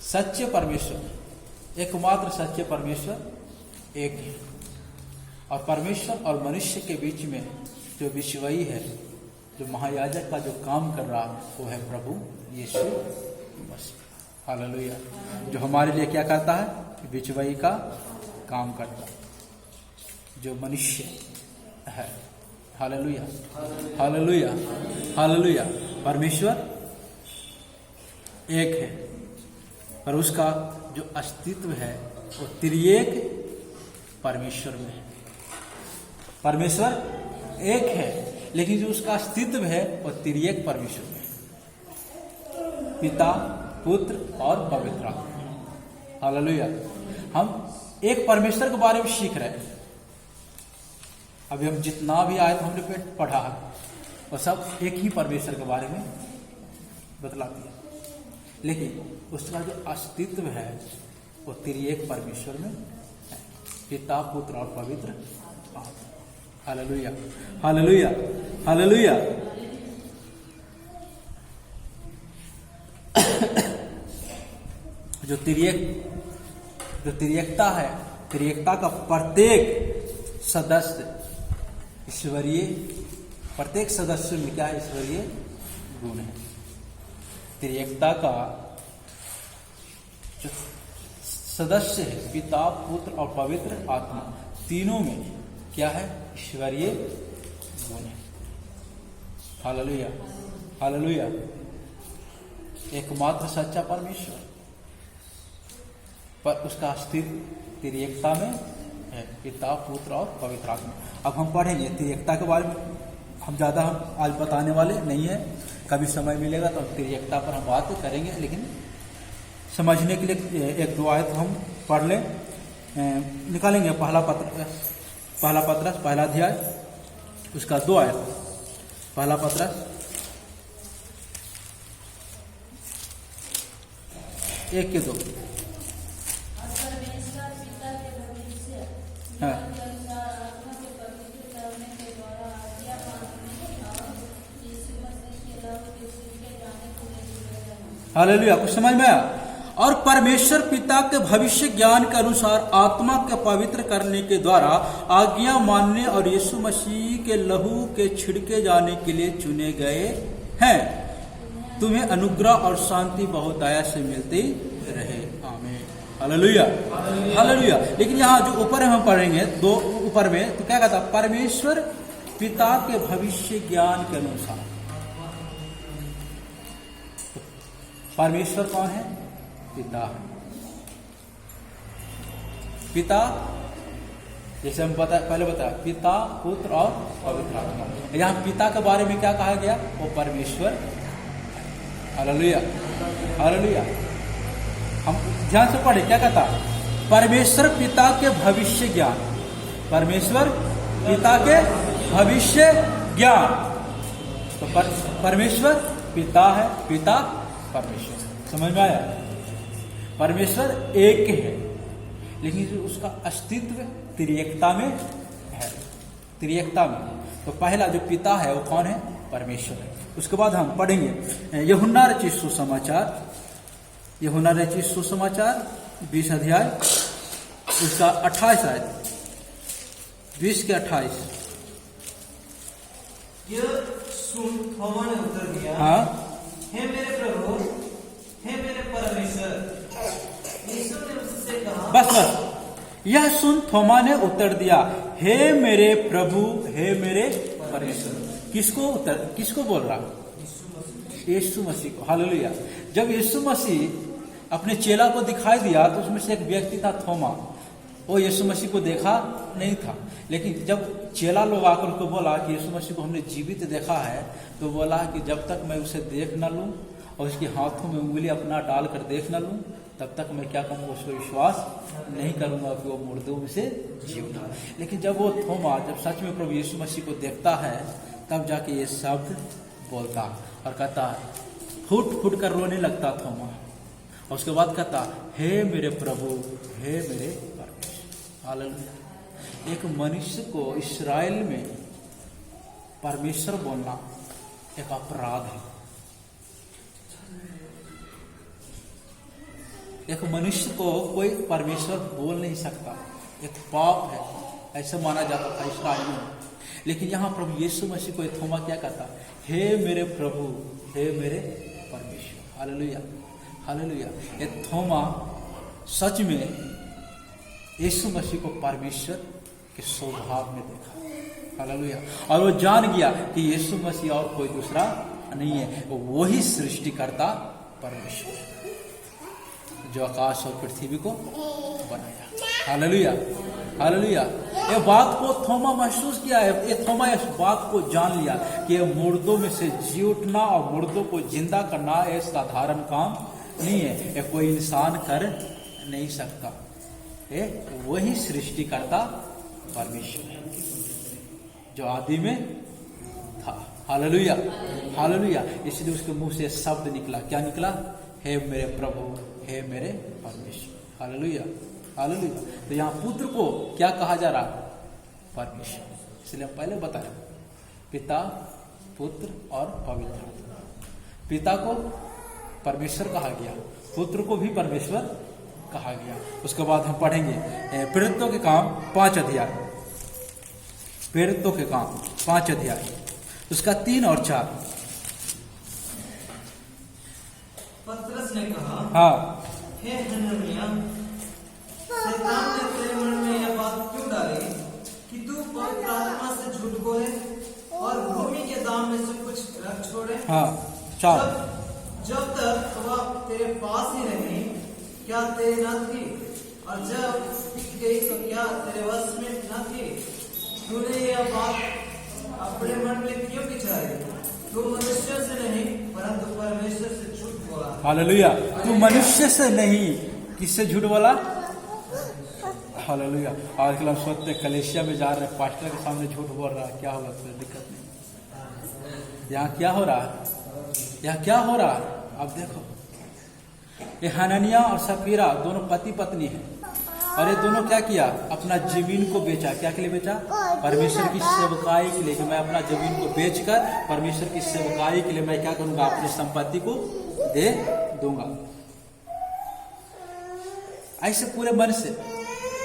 सच्चे परमेश्वर, एकमात्र सच्चे परमेश्वर एक है। और परमेश्वर और मनुष्य के बीच में जो बिचवाई है, जो महायाजक का जो काम कर रहा है, वो है प्रभु यीशु मसीह। हालेलुया। जो हमारे लिए क्या करता है? बिचवाई का काम करता है, जो मनुष्य है। Hallelujah, hallelujah, hallelujah. परमेश्वर एक है, पर उसका जो अस्तित्व है वो त्रिएक परमेश्वर में है। परमेश्वर एक है, लेकिन जो उसका अस्तित्व है वो त्रिएक परमेश्वर में है, पिता, पुत्र और पवित्र आत्मा। हालेलुया। हम एक परमेश्वर के बारे में सीख रहे हैं। अभी हम जितना भी आयत हमने पढ़ा है वो सब एक ही परमेश्वर के बारे में बतलाती है, लेकिन उसका जो अस्तित्व है वो त्रिएक परमेश्वर में है, पिता, पुत्र और पवित्र आत्मा। Hallelujah, hallelujah, hallelujah. जो त्रिएकता है, त्रिएकता का प्रत्येक सदस्य ईश्वरीय, प्रत्येक सदस्य में क्या है? ईश्वरीय गुण है। त्रिएकता का जो सदस्य है, पिता, पुत्र और पवित्र आत्मा, तीनों में क्या है? ईश्वरीय गुण है। Hallelujah, hallelujah. एकमात्र सच्चा परमेश्वर, पर उसका अस्तित्व त्रिएकता में है, पिता, पुत्र और पवित्र आत्मा। अब हम पढ़ेंगे त्रिएकता के बारे में। हम ज़्यादा हम आज बताने वाले नहीं है, कभी समय मिलेगा तो हम त्रिएकता पर हम बात करेंगे, लेकिन समझने के लिए 1-2 आयत हम पढ़ लें, निकालेंगे। पहला पत्रस, पहला अध्याय उसका 2 आयत। पहला पत्रस 1-2। हाँ, हालेलुया। कुछ समझ में आया? और परमेश्वर पिता के भविष्य ज्ञान के अनुसार आत्मा के पवित्र करने के द्वारा आज्ञा मानने और यीशु मसीह के लहू के छिड़के जाने के लिए चुने गए हैं। तुम्हें अनुग्रह और शांति बहुत दया से मिलती रहे। आमीन। Hallelujah, hallelujah. लेकिन यहाँ जो ऊपर हम पढ़ेंगे 2 ऊपर में, तो क्या कहता? परमेश्वर पिता के भविष्य ज्ञान के अनुसार। परमेश्वर कौन है? पिता है। पिता, जैसे हम पहले बताया, पिता, पुत्र और पवित्र आत्मा। यहाँ पिता के बारे में क्या कहा गया? वो परमेश्वर। Hallelujah, hallelujah. हम ध्यान से पढ़े, क्या कहता? परमेश्वर पिता के भविष्य ज्ञान। परमेश्वर पिता के भविष्य ज्ञान। तो परमेश्वर पिता है, पिता परमेश्वर। समझ में आया? परमेश्वर एक है, लेकिन उसका अस्तित्व त्रिएकता में है, त्रिएकता में। तो पहला जो पिता है वो कौन है? परमेश्वर है। उसके बाद हम पढ़ेंगे यूहन्ना रचित सुसमाचार, यूहन्ना रचित सुसमाचार 20 अध्याय उसका 28 आयत, 20 के 28। यह सुन थोमा ने उत्तर दिया, हाँ, हे मेरे प्रभु, हे मेरे परमेश्वर। यीशु ने उससे कहा, बस यह सुन थोमा ने उत्तर दिया, हे मेरे प्रभु, हे मेरे परमेश्वर। किसको बोल रहा? यीशु मसीह को। हालेलुया। जब यीशु मसीह अपने चेला को दिखाई दिया तो उसमें से एक व्यक्ति था थोमा। वो यीशु मसीह को देखा नहीं था, लेकिन जब चेला लोग आकर उसको बोला कि यीशु मसीह को हमने जीवित देखा है, तो बोला कि जब तक मैं उसे देख न लूं और उसके हाथों में उंगली अपना डालकर देख न लूं, तब तक मैं क्या करूँगा, उस पर विश्वास नहीं करूंगा कि वो मुर्दों में से जी उठा। लेकिन जब वो थोमा जब सच में प्रभु यीशु मसीह को देखता है, तब जाके ये शब्द बोलता और कहता, फूट फूट कर रोने लगता थोमा। और उसके बाद कहता, हे मेरे प्रभु, हे मेरे परमेश्वर। हालेलुया। एक मनुष्य को इस्राएल में परमेश्वर बोलना एक अपराध है। एक मनुष्य को कोई परमेश्वर बोल नहीं सकता, एक पाप है, ऐसा माना जाता था इस्राएल में। लेकिन यहाँ प्रभु यीशु मसीह को थोमा क्या कहता? हे मेरे प्रभु, हे मेरे परमेश्वर। Hallelujah, hallelujah. ये थोमा सच में यीशु मसीह को परमेश्वर के स्वभाव में देखा। हालेलुया। और वो जान गया कि यीशु मसीह और कोई दूसरा नहीं है, वही सृष्टिकर्ता परमेश्वर जो आकाश और पृथ्वी को बनाया। Hallelujah, hallelujah. ये बात को थोमा महसूस किया है। ये थोमा इस बात को जान लिया कि ये मुर्दों में से जी उठना और मुर्दों को जिंदा करना ये साधारण काम नहीं है, ये कोई इंसान कर नहीं सकता। ये वही सृष्टिकर्ता परमेश्वर है जो आदि में था। Hallelujah, hallelujah. इसलिए उसके मुंह से शब्द निकला, क्या निकला? हे मेरे प्रभु, हे मेरे परमेश्वर। Hallelujah, hallelujah. तो यहाँ पुत्र को क्या कहा जा रहा? परमेश्वर। इसलिए हम पहले बताया, पिता, पुत्र और पवित्र आत्मा। पिता को परमेश्वर कहा गया, पुत्र को भी परमेश्वर कहा गया। उसके बाद हम पढ़ेंगे प्रेरितों के काम 5 अध्याय, प्रेरितों के काम 5 अध्याय उसका 3 और 4। पतरस ने कहा, हाँ, हे हनन्याह, शैतान ने तेरे मन में यह बात क्यों डाली कि तू पवित्र आत्मा से झूठ बोले और भूमि के दाम में से कुछ रख छोड़े? हाँ, 4। जब तक वह तेरे पास ही रही, क्या तेरी न थी? और जब बिक गई तो क्या तेरे वश में न थी? तूने यह बात अपने मन में क्यों विचारी? तू मनुष्य से नहीं परंतु परमेश्वर से झूठ बोला। हालेलुया। तू मनुष्य से नहीं, किससे झूठ बोला? हालेलुया। आजकल हम सोचते कलेशिया में जा रहे हैं, पास्टर के सामने झूठ बोल रहा है, क्या होगा? कोई दिक्कत नहीं। यहाँ क्या हो रहा है? यहाँ क्या हो रहा है? आप देखो, ये हनन्याह और सफीरा दोनों पति पत्नी हैं, और ये दोनों क्या किया? अपना जमीन को बेचा। क्या के लिए बेचा? परमेश्वर की सेवकाई के लिए, कि मैं अपना जमीन को बेचकर परमेश्वर की सेवकाई के लिए मैं क्या करूंगा? अपनी संपत्ति को दे दूंगा। ऐसे पूरे मन से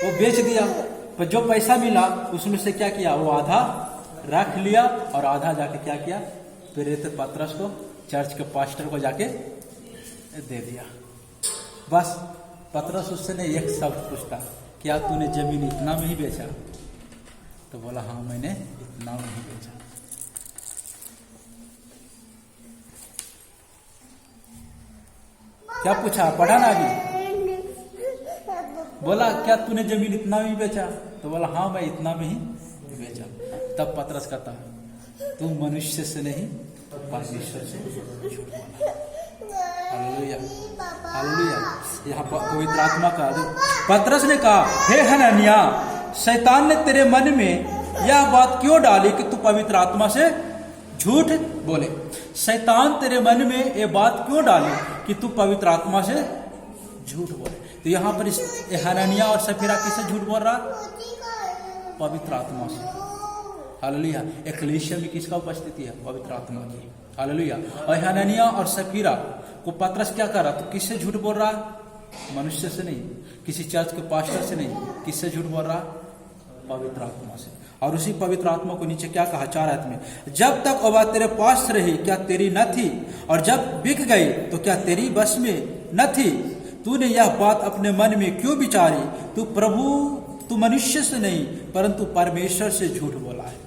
वो बेच दिया, पर जो पैसा मिला उसमें से क्या किया? वो आधा रख लिया और आधा जाके क्या किया? प्रेरित पतरस को, चर्च के पास्टर को जाके दे दिया। बस पतरस उससे ने एक शब्द पूछता, क्या तूने जमीन इतना में ही बेचा? तो बोला, हाँ मैंने इतना में ही बेचा। क्या पूछा? पढ़ा ना अभी? बोला, क्या तूने जमीन इतना में ही बेचा? तो बोला, हाँ मैं इतना में ही बेचा। तब पतरस कहता, तू मनुष्य से नहीं परमेश्वर से झूठ बोला। Hallelujah, hallelujah. यहाँ पवित्र आत्मा का पतरस ने कहा, हे हनन्याह, शैतान ने तेरे मन में यह बात क्यों डाली कि तू पवित्र आत्मा से झूठ बोले? शैतान तेरे मन में यह बात क्यों डाली कि तू पवित्र आत्मा से झूठ बोले। तो यहाँ पर इस हनन्याह और सफीरा किससे झूठ बोल रहा? पवित्र आत्मा से। हालेलुया। कलीसिया में किसका उपस्थिति है? पवित्र आत्मा की। हालेलुया। और हनन्याह और सफीरा को पतरस क्या कर रहा? तो किससे झूठ बोल रहा? मनुष्य से नहीं, किसी चर्च के पास्टर से नहीं, किससे झूठ बोल रहा? पवित्र आत्मा से। और उसी पवित्र आत्मा को नीचे क्या कहा 4 आयत में, जब तक वह तेरे पास रही क्या तेरी न थी, और जब बिक गई तो क्या तेरी बस में न थी? तूने यह बात अपने मन में क्यों विचारी? तू मनुष्य से नहीं परंतु परमेश्वर से झूठ बोला है।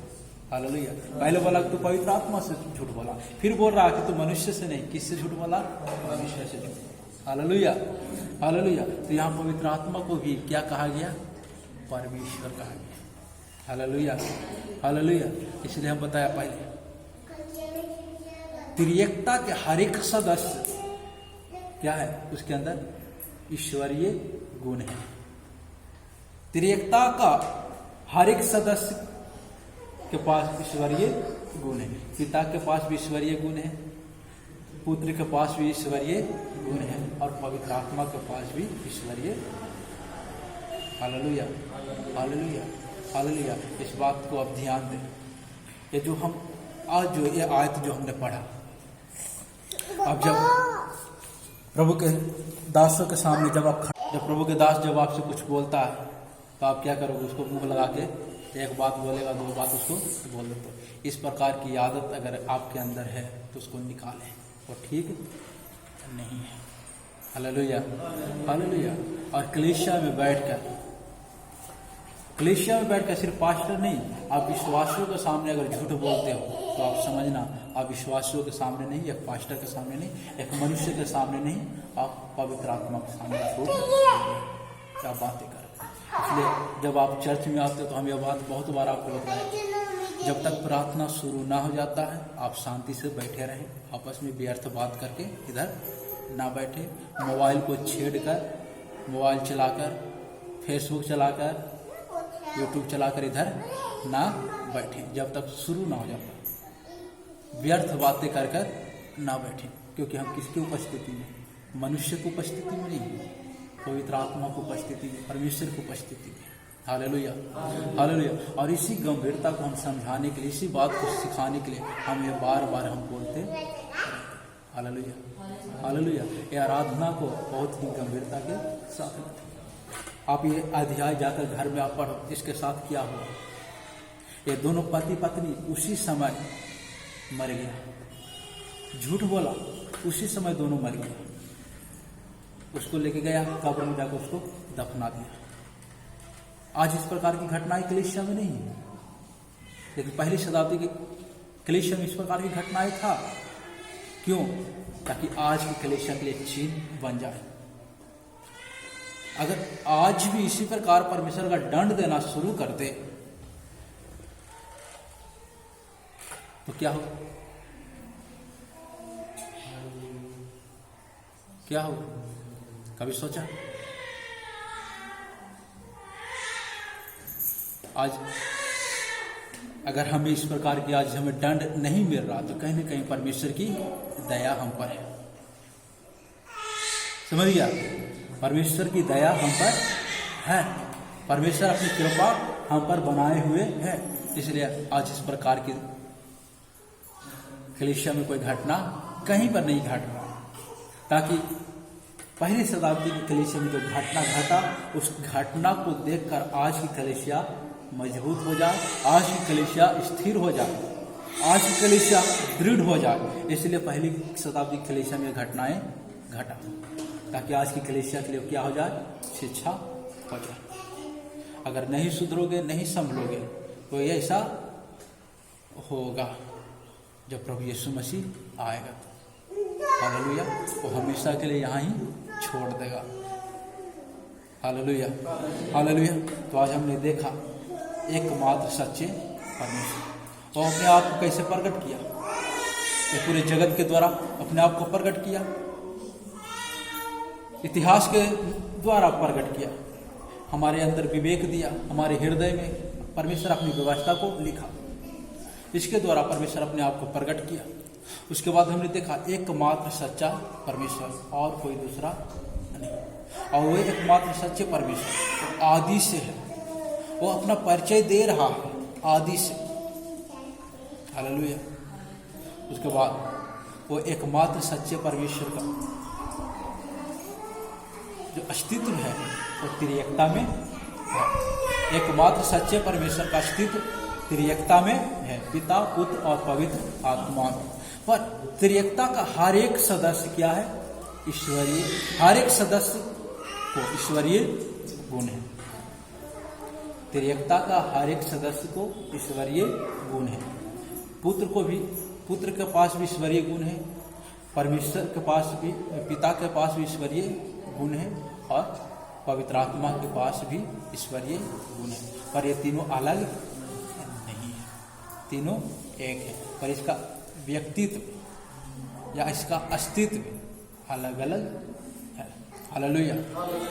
हालेलुया। पहले बोला कि तू पवित्र आत्मा से झूठ बोला, फिर बोल रहा कि तू मनुष्य से नहीं, किससे झूठ बोला? परमेश्वर से झूठ। हालेलुया। हालेलुया। तो यहाँ पवित्र आत्मा को भी क्या कहा गया? परमेश्वर कहा गया। हालेलुया। हालेलुया। इसलिए हम बताया पहले, त्रिएकता के हर एक सदस्य क्या है? उसके अंदर ईश्वरीय गुण है। त्रिएकता का हर एक सदस्य के पास ईश्वरीय गुण है। पिता के पास भी ईश्वरीय गुण है, पुत्र के पास भी ईश्वरीय गुण है, और पवित्र आत्मा के पास भी ईश्वरीय। हालेलुया। हालेलुया। हालेलुया। इस बात को अब ध्यान दें। ये जो हम आज जो ये आयत जो हमने पढ़ा, अब जब प्रभु के दासों के सामने जब प्रभु के दास जब आपसे कुछ बोलता है तो आप क्या करोगे? उसको मुंह लगा के एक बात बोलेगा, 2 बात उसको बोल देते हो। इस प्रकार की आदत अगर आपके अंदर है तो उसको निकालें, वो ठीक नहीं है। हालेलुया। हालेलुया। और कलीसिया में बैठकर सिर्फ पास्टर नहीं, आप विश्वासियों के सामने अगर झूठ बोलते हो तो आप समझना, आप विश्वासियों के सामने नहीं, एक पास्टर के सामने नहीं, एक मनुष्य के सामने नहीं, आप पवित्र आत्मा के सामने झूठ क्या बातें कर। इसलिए जब आप चर्च में आते हो तो हम यह बात बहुत बार आपको बताएं, जब तक प्रार्थना शुरू ना हो जाता है आप शांति से बैठे रहें, आपस में व्यर्थ बात करके इधर ना बैठे, मोबाइल को छेड़कर, मोबाइल चलाकर, फेसबुक चलाकर, यूट्यूब चलाकर इधर ना बैठे जब तक शुरू ना हो जाता। व्यर्थ बातें कर कर ना बैठे, क्योंकि हम किसकी उपस्थिति में? मनुष्य की उपस्थिति में नहीं, पवित्र आत्मा की उपस्थिति में, परमेश्वर की उपस्थिति में। हालेलुया। हालेलुया। और इसी गंभीरता को हम समझाने के लिए, इसी बात को सिखाने के लिए हम ये बार बार हम बोलते। हालेलुया। हालेलुया। ये आराधना को बहुत ही गंभीरता के साथ लेते। आप ये अध्याय जाकर घर में आप पढ़ो, इसके साथ क्या हुआ। ये दोनों पति पत्नी उसी समय मर गया, झूठ बोला, उसी समय दोनों मर गए। उसको लेके गया कब्र में, जाकर उसको दफना दिया। आज इस प्रकार की घटनाएं कलीसिया में नहीं है, लेकिन पहली शताब्दी की कलीसिया में इस प्रकार की घटनाएं था। क्यों? ताकि आज की कलीसिया के लिए चिन्ह बन जाए। अगर आज भी इसी प्रकार परमेश्वर का दंड देना शुरू कर दे तो क्या हो? क्या हो? कभी सोचा? आज अगर हमें इस प्रकार की आज हमें दंड नहीं मिल रहा तो कहीं न कहीं परमेश्वर की दया हम पर है। समझ गया? परमेश्वर की दया हम पर है, परमेश्वर अपनी कृपा हम पर बनाए हुए है। इसलिए आज इस प्रकार की कलीसिया में कोई घटना कहीं पर नहीं घट रहा, ताकि पहली शताब्दी की कलीसिया में जो घटना घटा उस घटना को देखकर आज की कलीसिया मजबूत हो जाए, आज की कलीसिया स्थिर हो जाए, आज की कलीसिया दृढ़ हो जाए। इसलिए पहली शताब्दी की कलीसिया में घटनाएं घटा, ताकि आज की कलीसिया के लिए क्या हो जाए? शिक्षा हो जाए। अगर नहीं सुधरोगे, नहीं संभलोगे तो ये ऐसा होगा जब प्रभु यीशु मसीह आएगा। हालेलुया। वो हमेशा के लिए यहाँ ही छोड़ देगा। हालेलुया। हालेलुया। तो आज हमने देखा एकमात्र सच्चे परमेश्वर तो अपने आप को कैसे प्रकट किया, ये पूरे जगत के द्वारा अपने आप को प्रकट किया, इतिहास के द्वारा प्रकट किया, हमारे अंदर विवेक दिया, हमारे हृदय में परमेश्वर अपनी व्यवस्था को लिखा, इसके द्वारा परमेश्वर अपने आप को प्रकट किया। उसके बाद हमने देखा एकमात्र सच्चा परमेश्वर और कोई दूसरा नहीं। और वो एकमात्र सच्चे परमेश्वर आदि से है, वो अपना परिचय दे रहा है आदि से। हालेलुया। उसके बाद वो एकमात्र सच्चे परमेश्वर का जो अस्तित्व है वो त्रिएकता में है। एकमात्र सच्चे परमेश्वर का अस्तित्व त्रिएकता में है, पिता, पुत्र और पवित्र आत्मा में। पर त्रिएकता का हर एक सदस्य क्या है? ईश्वरीय। हर एक सदस्य को ईश्वरीय गुण है। त्रिएकता का हर एक सदस्य को ईश्वरीय गुण है। पुत्र के पास भी ईश्वरीय गुण है, परमेश्वर के पास भी, पिता के पास भी ईश्वरीय गुण है और पवित्र आत्मा के पास भी ईश्वरीय गुण है। पर ये तीनों अलग नहीं है, तीनों एक है, पर इसका व्यक्तित्व या इसका अस्तित्व अलग अलग है। Hallelujah,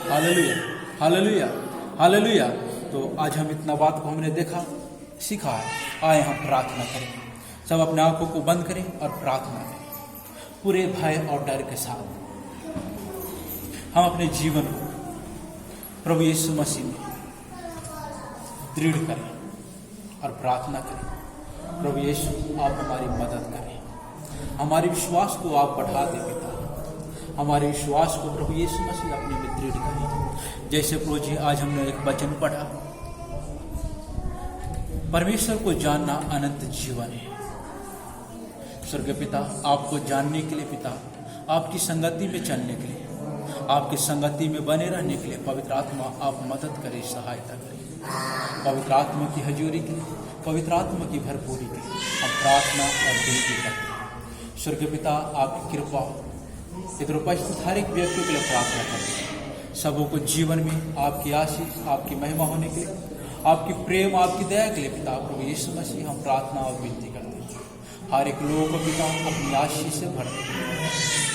hallelujah, hallelujah, hallelujah. तो आज हम इतना बात को हमने देखा, सीखा है। आए हम प्रार्थना करें, सब अपने आंखों को बंद करें और प्रार्थना करें पूरे भय और डर के साथ। हम अपने जीवन को प्रभु यीशु मसीह में दृढ़ करें और प्रार्थना करें, प्रभु यीशु आप हमारी मदद करें, हमारे विश्वास को आप बढ़ा दें पिता, हमारे विश्वास को प्रभु यीशु मसीह अपने में दृढ़ करें। जैसे प्रभु जी आज हमने एक वचन पढ़ा, परमेश्वर को जानना अनंत जीवन है। स्वर्गीय पिता, आपको जानने के लिए पिता, आपकी संगति में चलने के लिए, आपकी संगति में बने रहने के लिए पवित्र आत्मा आप मदद करें, सहायता करें। पवित्र आत्मा की हजूरी के लिए, पवित्र आत्मा की भरपूरी के लिए हम प्रार्थना और विनती करते हैं। स्वर्गीय पिता, आपकी कृपा इधर उपस्थित हर एक व्यक्ति के लिए प्रार्थना करते हैं। सबों को जीवन में आपकी आशीष, आपकी महिमा होने के लिए, आपकी प्रेम, आपकी दया के लिए पिता प्रभु यीशु मसीह हम प्रार्थना और विनती करते हैं। हर एक लोगों को पिता अपनी आशीष से भर दें।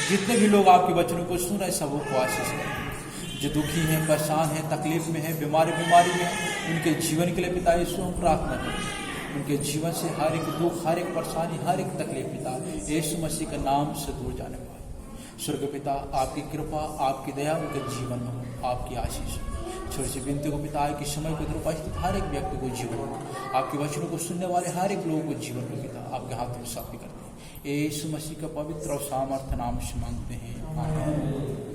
जितने भी लोग आपके वचनों को सुन रहे सबों को आशीष करें। जो दुखी हैं, परेशान हैं, तकलीफ में हैं, बीमारी में हैं, उनके जीवन के लिए पिता यीशु हम प्रार्थना करते। उनके जीवन से हर एक दुख, हर एक परेशानी, हर एक तकलीफ पिता यीशु मसीह के नाम से दूर जाने पाए। स्वर्गीय पिता, आपकी कृपा, आपकी दया उनके जीवन में हो, आपकी आशीष। छोटी सी विनती को पिता कि समय को उपस्थित हर एक व्यक्ति को जीवन में, आपके वचनों को सुनने वाले हर एक लोगों को जीवन में पिता आपके हाथ में सौंप करते हैं। यीशु मसीह का पवित्र और सामर्थ्य नाम से मांगते हैं, आमीन।